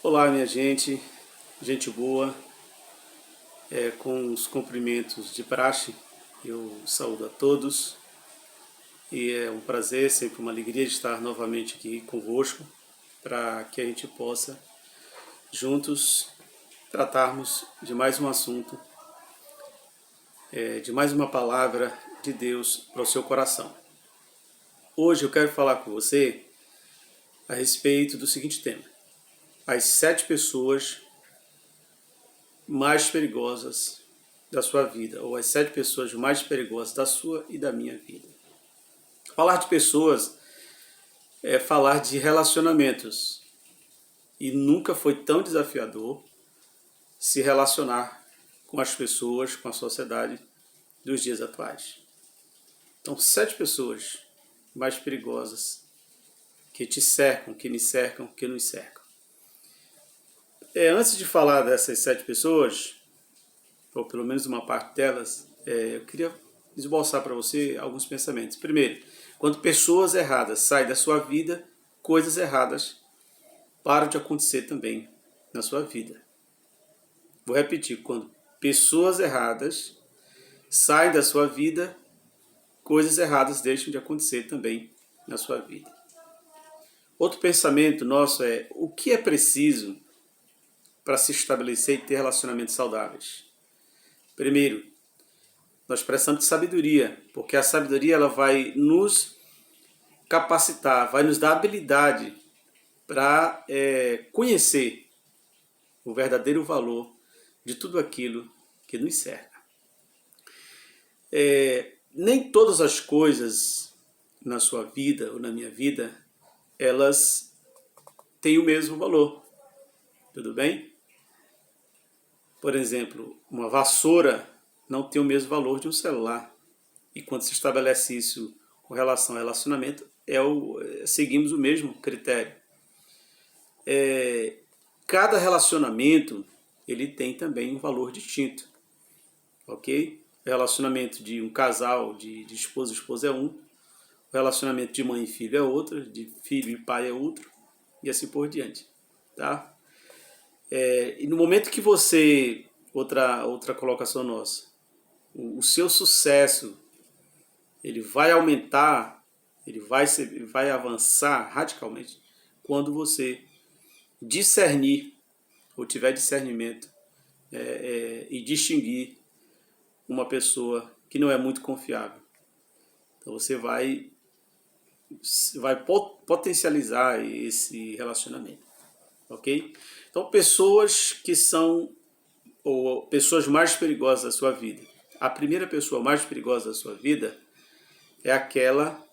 Olá, minha gente, gente boa, com os cumprimentos de praxe, eu saúdo a todos e é um prazer, sempre uma alegria de estar novamente aqui convosco para que a gente possa juntos tratarmos de mais um assunto, de mais uma palavra de Deus para o seu coração. Hoje eu quero falar com você a respeito do seguinte tema: as 7 pessoas mais perigosas da sua vida, ou as 7 pessoas mais perigosas da sua e da minha vida. Falar de pessoas é falar de relacionamentos, e nunca foi tão desafiador se relacionar com as pessoas, com a sociedade dos dias atuais. Então, 7 pessoas mais perigosas que te cercam, que me cercam, que nos cercam. Antes de falar dessas 7 pessoas, ou pelo menos uma parte delas, eu queria esboçar para você alguns pensamentos. Primeiro, quando pessoas erradas saem da sua vida, coisas erradas param de acontecer também na sua vida. Vou repetir, quando pessoas erradas saem da sua vida, coisas erradas deixam de acontecer também na sua vida. Outro pensamento nosso é: o que é preciso para se estabelecer e ter relacionamentos saudáveis? Primeiro, nós precisamos de sabedoria, porque a sabedoria ela vai nos capacitar, vai nos dar habilidade para conhecer o verdadeiro valor de tudo aquilo que nos cerca. Nem todas as coisas na sua vida ou na minha vida, elas têm o mesmo valor. Tudo bem? Por exemplo, uma vassoura não tem o mesmo valor de um celular. E quando se estabelece isso com relação ao relacionamento, seguimos o mesmo critério. Cada relacionamento ele tem também um valor distinto, ok? O relacionamento de um casal, de esposa e esposa é um, o relacionamento de mãe e filho é outro, de filho e pai é outro, e assim por diante, tá? E no momento que você, outra colocação nossa, o seu sucesso ele vai aumentar, ele vai avançar radicalmente quando você discernir, ou tiver discernimento, e distinguir uma pessoa que não é muito confiável. Então você vai potencializar esse relacionamento, ok? Então pessoas que são, ou pessoas mais perigosas da sua vida. A primeira pessoa mais perigosa da sua vida é aquela,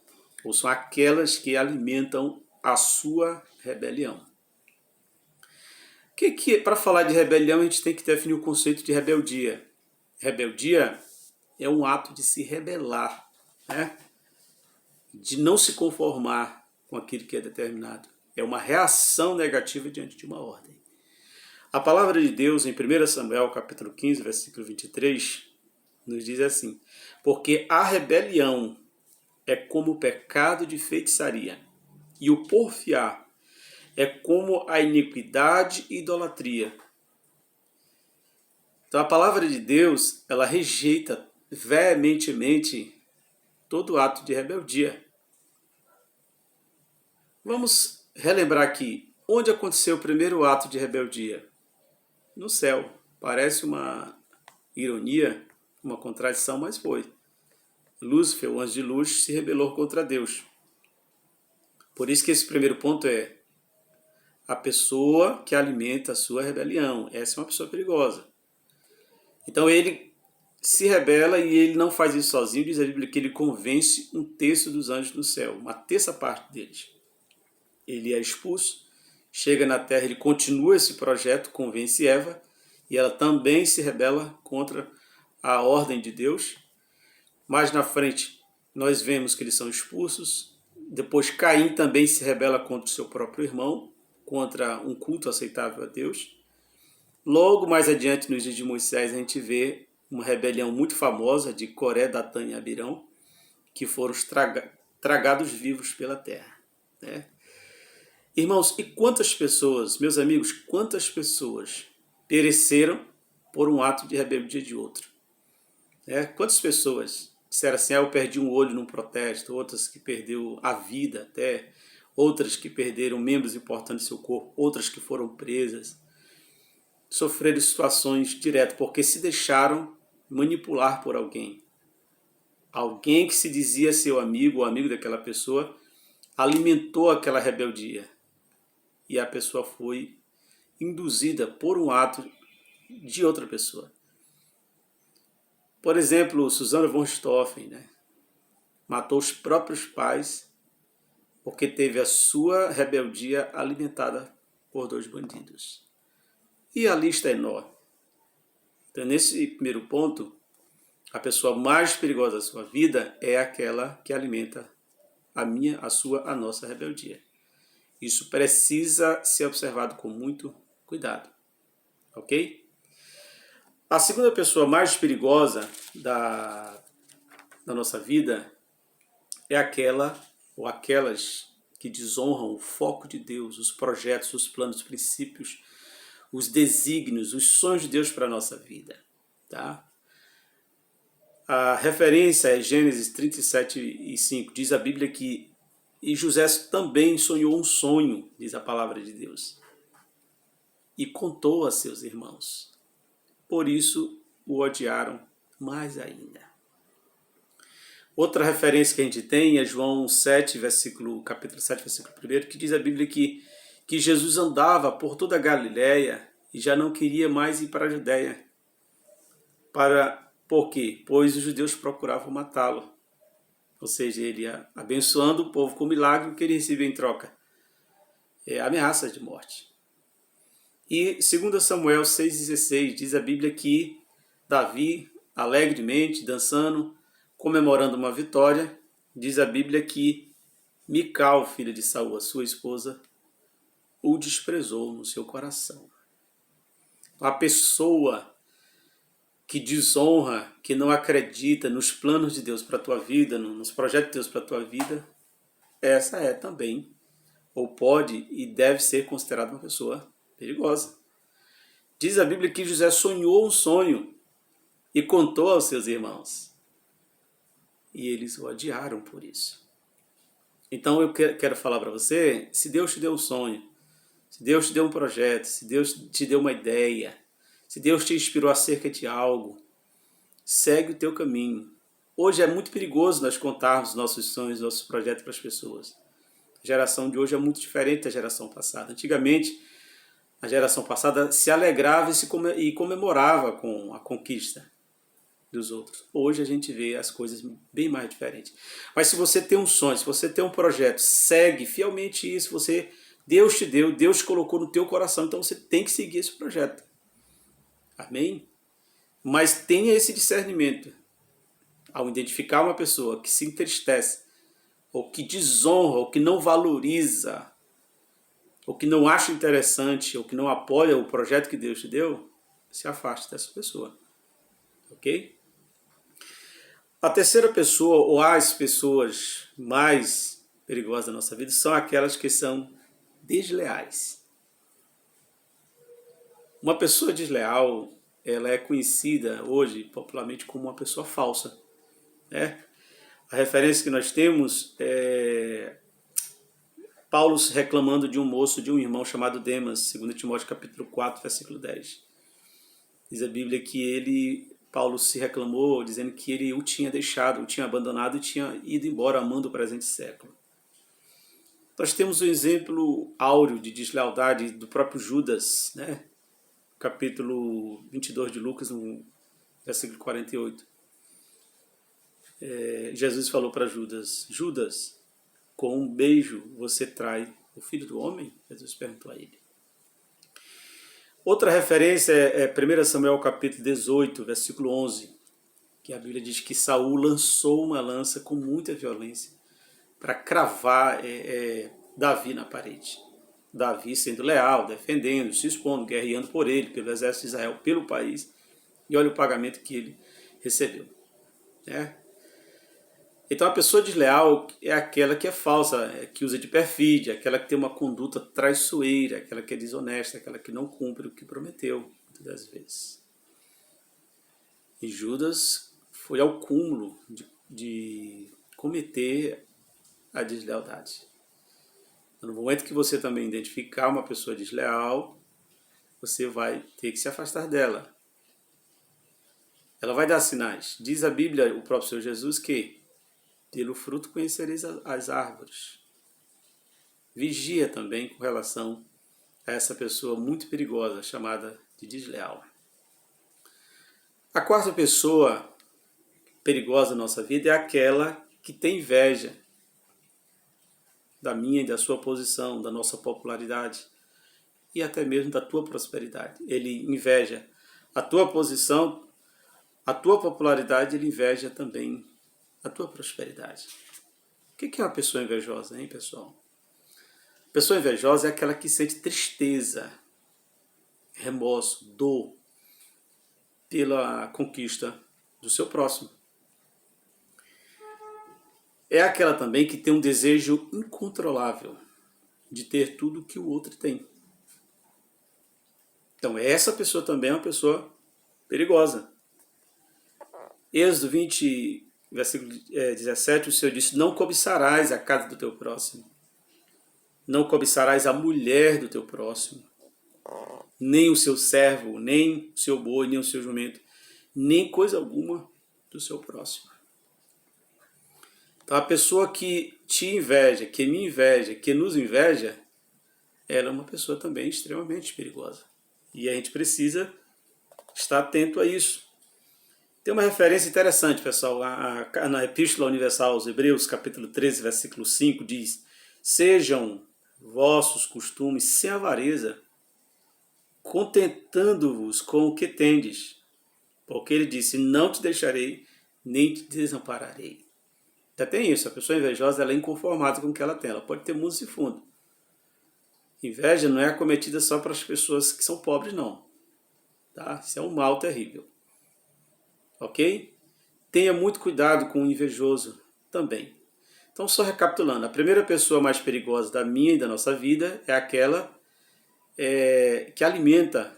ou são aquelas que alimentam a sua rebelião. Para falar de rebelião, a gente tem que definir o conceito de rebeldia. Rebeldia é um ato de se rebelar, né? De não se conformar com aquilo que é determinado. É uma reação negativa diante de uma ordem. A palavra de Deus em 1 Samuel capítulo 15, versículo 23, nos diz assim: porque a rebelião é como o pecado de feitiçaria, e o porfiar é como a iniquidade e idolatria. Então a palavra de Deus, ela rejeita veementemente todo ato de rebeldia. Vamos relembrar aqui, onde aconteceu o primeiro ato de rebeldia? No céu. Parece uma ironia, uma contradição, mas foi. Lúcifer, o anjo de luz, se rebelou contra Deus. Por isso que esse primeiro ponto é a pessoa que alimenta a sua rebelião. Essa é uma pessoa perigosa. Então ele se rebela e ele não faz isso sozinho. Diz a Bíblia que ele convence 1/3 dos anjos do céu, uma terça parte deles. Ele é expulso, chega na terra, ele continua esse projeto, convence Eva, e ela também se rebela contra a ordem de Deus. Mais na frente, nós vemos que eles são expulsos. Depois Caim também se rebela contra o seu próprio irmão, contra um culto aceitável a Deus. Logo mais adiante, nos dias de Moisés, a gente vê uma rebelião muito famosa de Coré, Datã e Abirão, que foram tragados vivos pela terra, né? Irmãos, e quantas pessoas, meus amigos, quantas pessoas pereceram por um ato de rebeldia de outro? Quantas pessoas disseram assim, eu perdi um olho num protesto, outras que perdeu a vida até, outras que perderam membros importantes do seu corpo, outras que foram presas, sofreram situações diretas porque se deixaram manipular por alguém. Alguém que se dizia seu amigo ou amigo daquela pessoa alimentou aquela rebeldia e a pessoa foi induzida por um ato de outra pessoa. Por exemplo, Susanna von Richthofen, matou os próprios pais porque teve a sua rebeldia alimentada por 2 bandidos. E a lista é enorme. Então, nesse primeiro ponto, a pessoa mais perigosa da sua vida é aquela que alimenta a minha, a sua, a nossa rebeldia. Isso precisa ser observado com muito cuidado, ok? A segunda pessoa mais perigosa da nossa vida é aquela ou aquelas que desonram o foco de Deus, os projetos, os planos, os princípios, os desígnios, os sonhos de Deus para a nossa vida. Tá? A referência é Gênesis 37:5. Diz a Bíblia que e José também sonhou um sonho, diz a palavra de Deus, e contou a seus irmãos. Por isso o odiaram mais ainda. Outra referência que a gente tem é João 7, capítulo 7, versículo 1, que diz a Bíblia que Jesus andava por toda a Galiléia e já não queria mais ir para a Judéia. Por quê? Pois os judeus procuravam matá-lo. Ou seja, ele ia abençoando o povo com milagre que ele recebia em troca. Ameaças de morte. E 2 Samuel 6,16 diz a Bíblia que Davi, alegremente, dançando, comemorando uma vitória, diz a Bíblia que Mical, filha de Saul, a sua esposa, o desprezou no seu coração. A pessoa que desonra, que não acredita nos planos de Deus para a tua vida, nos projetos de Deus para a tua vida, essa é também, ou pode e deve ser considerada uma pessoa perigosa. Diz a Bíblia que José sonhou um sonho e contou aos seus irmãos. E eles o odiaram por isso. Então eu quero falar para você, se Deus te deu um sonho, se Deus te deu um projeto, se Deus te deu uma ideia, se Deus te inspirou acerca de algo, segue o teu caminho. Hoje é muito perigoso nós contarmos nossos sonhos, nossos projetos para as pessoas. A geração de hoje é muito diferente da geração passada. Antigamente, a geração passada se alegrava e comemorava com a conquista dos outros. Hoje a gente vê as coisas bem mais diferentes. Mas se você tem um sonho, se você tem um projeto, segue fielmente isso. Deus te deu, Deus colocou no teu coração, então você tem que seguir esse projeto. Amém? Mas tenha esse discernimento. Ao identificar uma pessoa que se entristece, ou que desonra, ou que não valoriza, ou que não acha interessante, ou que não apoia o projeto que Deus te deu, se afaste dessa pessoa. Ok? A terceira pessoa, ou as pessoas mais perigosas da nossa vida, são aquelas que são desleais. Uma pessoa desleal, ela é conhecida hoje popularmente como uma pessoa falsa. A referência que nós temos é Paulo reclamando de um moço, de um irmão chamado Demas, 2 Timóteo capítulo 4, versículo 10. Diz a Bíblia que Paulo se reclamou, dizendo que ele o tinha deixado, o tinha abandonado e tinha ido embora amando o presente século. Nós temos um exemplo áureo de deslealdade do próprio Judas, capítulo 22 de Lucas, no versículo 48. Jesus falou para Judas, Judas, com um beijo você trai o filho do homem? Jesus perguntou a ele. Outra referência é 1 Samuel capítulo 18, versículo 11, que a Bíblia diz que Saul lançou uma lança com muita violência para cravar Davi na parede. Davi sendo leal, defendendo, se expondo, guerreando por ele, pelo exército de Israel, pelo país. E olha o pagamento que ele recebeu. Então a pessoa desleal é aquela que é falsa, que usa de perfídia, aquela que tem uma conduta traiçoeira, aquela que é desonesta, aquela que não cumpre o que prometeu, muitas das vezes. E Judas foi ao cúmulo de cometer a deslealdade. No momento que você também identificar uma pessoa desleal, você vai ter que se afastar dela. Ela vai dar sinais. Diz a Bíblia, o próprio Senhor Jesus, que pelo fruto conhecereis as árvores. Vigia também com relação a essa pessoa muito perigosa, chamada de desleal. A quarta pessoa perigosa na nossa vida é aquela que tem inveja da minha e da sua posição, da nossa popularidade e até mesmo da tua prosperidade. Ele inveja a tua posição, a tua popularidade, ele inveja também a tua prosperidade. O que é uma pessoa invejosa, hein, pessoal? Pessoa invejosa é aquela que sente tristeza, remorso, dor pela conquista do seu próximo. É aquela também que tem um desejo incontrolável de ter tudo que o outro tem. Então, essa pessoa também é uma pessoa perigosa. Êxodo 20, versículo 17, o Senhor disse: não cobiçarás a casa do teu próximo, não cobiçarás a mulher do teu próximo, nem o seu servo, nem o seu boi, nem o seu jumento, nem coisa alguma do seu próximo. Então, a pessoa que te inveja, que me inveja, que nos inveja, ela é uma pessoa também extremamente perigosa. E a gente precisa estar atento a isso. Tem uma referência interessante, pessoal. Na Epístola Universal aos Hebreus, capítulo 13, versículo 5, diz: sejam vossos costumes sem avareza, contentando-vos com o que tendes. Porque ele disse: não te deixarei, nem te desampararei. Já tem isso, a pessoa invejosa ela é inconformada com o que ela tem, ela pode ter mundo e fundo. Inveja não é acometida só para as pessoas que são pobres, não. Tá? Isso é um mal terrível. Ok? Tenha muito cuidado com o invejoso também. Então, só recapitulando, a primeira pessoa mais perigosa da minha e da nossa vida é aquela que alimenta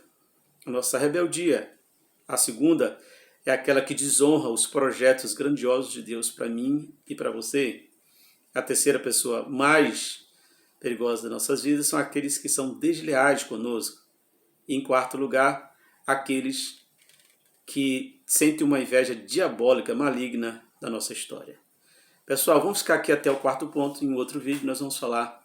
a nossa rebeldia. A segunda é aquela que desonra os projetos grandiosos de Deus para mim e para você. A terceira pessoa mais perigosa das nossas vidas são aqueles que são desleais conosco. E, em quarto lugar, aqueles que sentem uma inveja diabólica, maligna da nossa história. Pessoal, vamos ficar aqui até o quarto ponto. Em outro vídeo nós vamos falar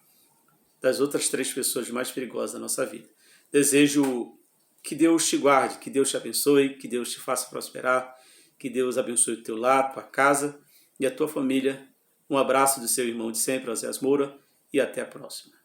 das outras três pessoas mais perigosas da nossa vida. Desejo que Deus te guarde, que Deus te abençoe, que Deus te faça prosperar, que Deus abençoe o teu lar, tua casa e a tua família. Um abraço do seu irmão de sempre, Oséias Moura, e até a próxima.